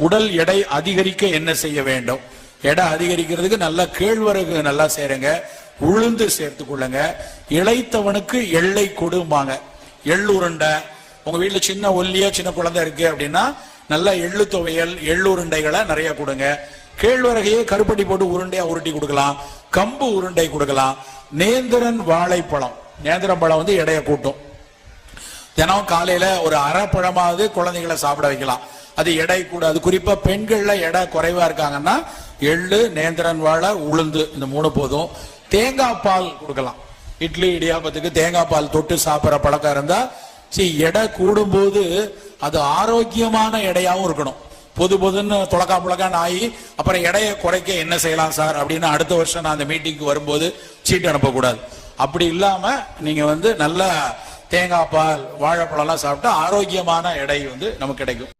உடல் எடை அதிகரிக்க என்ன செய்ய வேண்டும்? எடை அதிகரிக்கிறதுக்கு நல்ல கேழ்வரகு நல்லா சேருங்க, உளுந்து சேர்த்து கொள்ளுங்க. இளைத்தவனுக்கு எள்ளை கொடுமாங்க. எள்ளுருண்டை, உங்க வீட்டுல சின்ன ஒல்லியா சின்ன குழந்தை இருக்கு அப்படின்னா நல்ல எள்ளு துவையல் எள்ளுருண்டைகளை நிறைய கொடுங்க. கேழ்வரகையே கருப்பட்டி போட்டு உருண்டையா உருட்டி கொடுக்கலாம், கம்பு உருண்டை கொடுக்கலாம். நேந்திரன் வாழைப்பழம், நேந்திரம் பழம் வந்து எடையை கூட்டும். தினம் காலையில ஒரு அரை பழமாவது குழந்தைகளை சாப்பிட வைக்கலாம், அது எடை கூட. அது குறிப்பா பெண்கள்ல எடை குறைவா இருக்காங்கன்னா எள்ளு, நேந்திரன் வாழை, உளுந்து, இந்த 3 போதும். தேங்காய் பால் கொடுக்கலாம். இட்லி இடியாப்பத்துக்கு தேங்காய் பால் தொட்டு சாப்பிட்ற பழக்கம் இருந்தா எடை கூடும் போது அது ஆரோக்கியமான எடையாவும் இருக்கணும். பொதுன்னு துளக்கா புளக்கான்னு ஆகி அப்புறம் எடையை குறைக்க என்ன செய்யலாம் சார் அப்படின்னு அடுத்த வருஷம் நான் அந்த மீட்டிங்க்கு வரும்போது சீட்டு அனுப்பக்கூடாது. அப்படி இல்லாம நீங்க வந்து நல்ல தேங்காய் பால் வாழைப்பழம் எல்லாம் சாப்பிட்டா ஆரோக்கியமான எடை வந்து நமக்கு கிடைக்கும்.